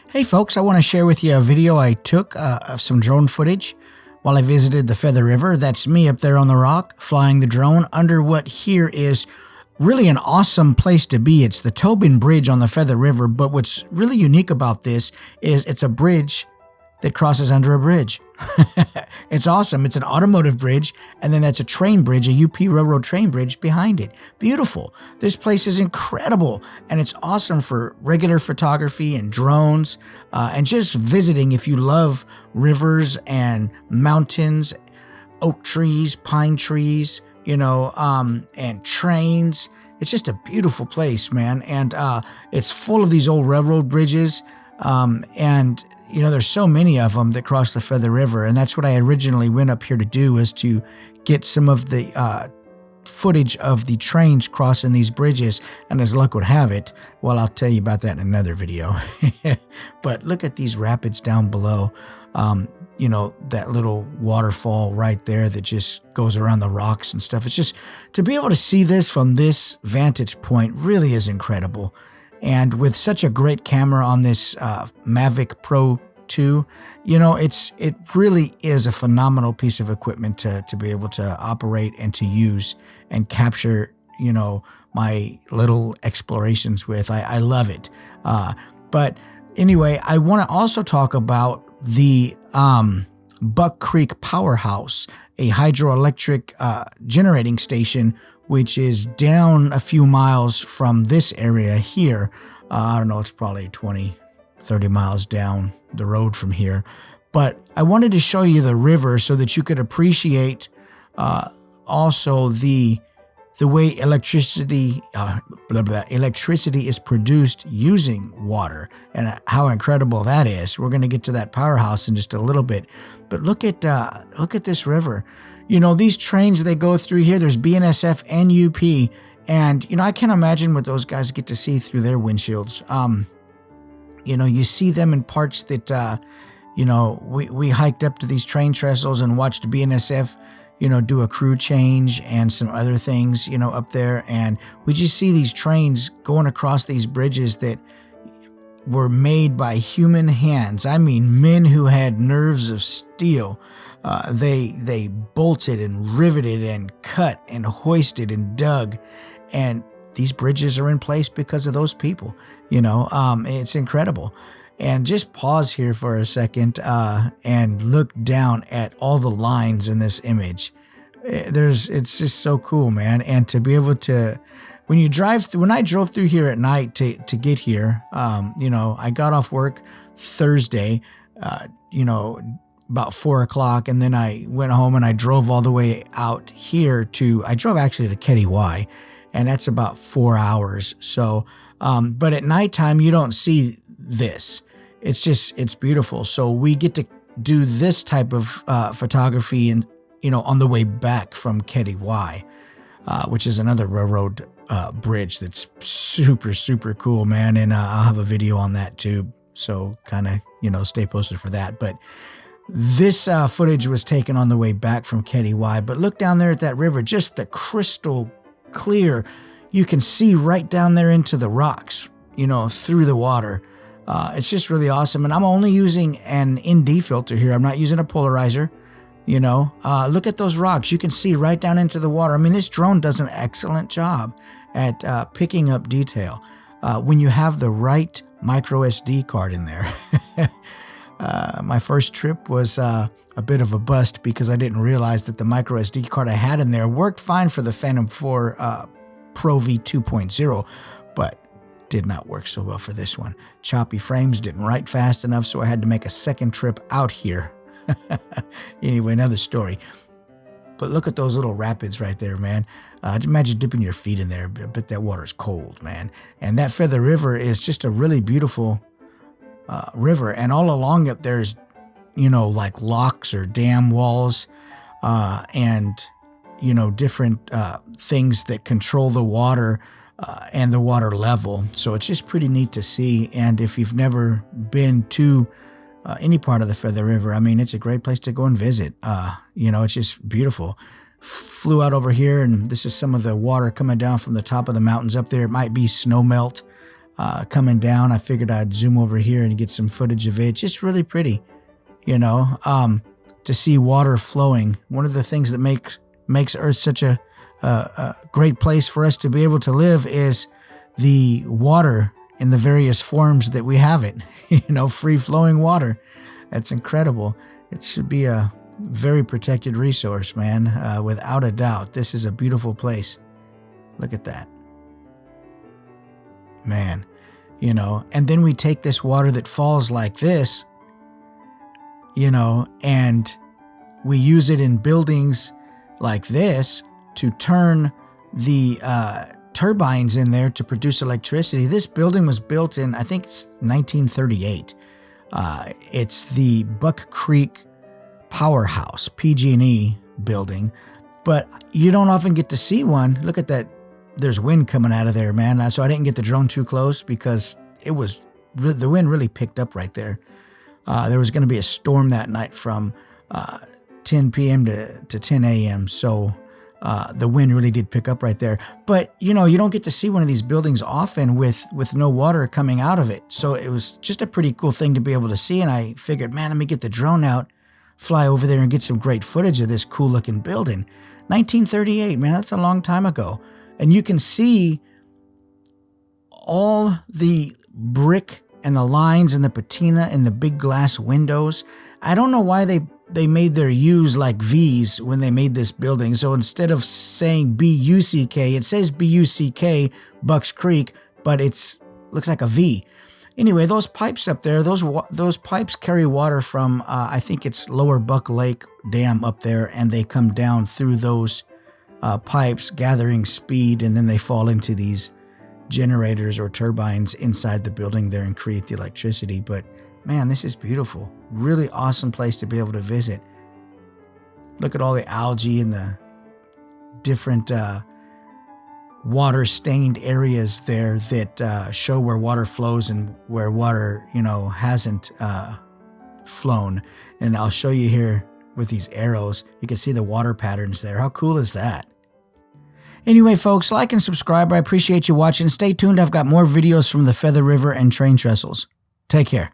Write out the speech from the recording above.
Hey folks, I want to share with you a video I took of some drone footage while I visited the Feather River. That's me up there on the rock, flying the drone under what here is really an awesome place to be. It's the Tobin Bridge on the Feather River, but what's really unique about this is it's a bridge that crosses under a bridge. It's awesome. It's an automotive bridge, and then that's a train bridge, a UP Railroad train bridge behind it. Beautiful. This place is incredible, and it's awesome for regular photography and drones, and just visiting if you love rivers and mountains, oak trees, pine trees, and trains. It's just a beautiful place, man, and it's full of these old railroad bridges, and there's so many of them that cross the Feather River, and that's what I originally went up here to do, was to get some of the footage of the trains crossing these bridges, and as luck would have it, well, I'll tell you about that in another video. But look at these rapids down below, that little waterfall right there that just goes around the rocks and stuff. It's just, to be able to see this from this vantage point really is incredible. And with such a great camera on this Mavic Pro 2, it really is a phenomenal piece of equipment to be able to operate and to use and capture, my little explorations with. I love it. But anyway, I want to also talk about the Buck Creek Powerhouse, a hydroelectric generating station, which is down a few miles from this area here. I don't know, it's probably 20, 30 miles down the road from here. But I wanted to show you the river so that you could appreciate also the way electricity is produced using water, and how incredible that is. We're going to get to that powerhouse in just a little bit. But look at this river. These trains, they go through here. There's BNSF and UP. And, I can't imagine what those guys get to see through their windshields. You see them in parts that, we hiked up to these train trestles and watched BNSF, do a crew change and some other things, up there. And we just see these trains going across these bridges that were made by human hands. I mean, men who had nerves of steel. They bolted and riveted and cut and hoisted and dug, and these bridges are in place because of those people. It's incredible. And just pause here for a second and look down at all the lines in this image. It's just so cool, man. And to be able to, when I drove through here at night to get here, I got off work Thursday, about 4 o'clock, and then I went home and I drove all the way out here I drove actually to Ketty Y, and that's about 4 hours. So, but at nighttime, you don't see this. It's beautiful. So we get to do this type of photography and, on the way back from Ketty Y, which is another railroad bridge that's super, super cool, man. And I'll have a video on that too. So kind of, stay posted for that. But this footage was taken on the way back from Ketty Y, but look down there at that river, just the crystal clear. You can see right down there into the rocks, through the water. It's just really awesome. And I'm only using an ND filter here. I'm not using a polarizer, Look at those rocks. You can see right down into the water. I mean, this drone does an excellent job at picking up detail when you have the right micro SD card in there. My first trip was a bit of a bust because I didn't realize that the micro SD card I had in there worked fine for the Phantom 4 Pro V 2.0, but did not work so well for this one. Choppy frames, didn't write fast enough, so I had to make a second trip out here. Anyway, another story. But look at those little rapids right there, man. Just imagine dipping your feet in there. I bet that water's cold, man. And that Feather River is just a really beautiful river, and all along it there's like locks or dam walls and different things that control the water and the water level. So it's just pretty neat to see. And if you've never been to any part of the Feather River, I mean, it's a great place to go and visit. It's just beautiful. Flew out over here, and this is some of the water coming down from the top of the mountains up there. It might be snow melt. coming down. I figured I'd zoom over here and get some footage of it. Just really pretty, you know, to see water flowing. One of the things that makes Earth such a great place for us to be able to live is the water in the various forms that we have it. You know, free flowing water. That's incredible. It should be a very protected resource, man, without a doubt. This is a beautiful place. Look at that. Man, you know, and then we take this water that falls like this, you know, and we use it in buildings like this to turn the turbines in there to produce electricity. This building was built in, I think it's 1938. It's the Buck Creek Powerhouse, PG&E building, but you don't often get to see one. Look at that. There's wind coming out of there, man. So I didn't get the drone too close because the wind really picked up right there. There was going to be a storm that night from 10 p.m. to 10 a.m. So the wind really did pick up right there. But, you know, you don't get to see one of these buildings often with no water coming out of it. So it was just a pretty cool thing to be able to see. And I figured, man, let me get the drone out, fly over there and get some great footage of this cool looking building. 1938, man, that's a long time ago. And you can see all the brick and the lines and the patina and the big glass windows. I don't know why they made their U's like V's when they made this building. So instead of saying B-U-C-K, it says B-U-C-K, Bucks Creek, but looks like a V. Anyway, those pipes up there, those pipes carry water from, I think it's Lower Buck Lake Dam up there, and they come down through those pipes, gathering speed, and then they fall into these generators or turbines inside the building there and create the electricity. But man, this is beautiful. Really awesome place to be able to visit. Look at all the algae and the different water-stained areas there that show where water flows and where water, you know, hasn't flown. And I'll show you here with these arrows. You can see the water patterns there. How cool is that? Anyway, folks, like and subscribe. I appreciate you watching. Stay tuned. I've got more videos from the Feather River and train trestles. Take care.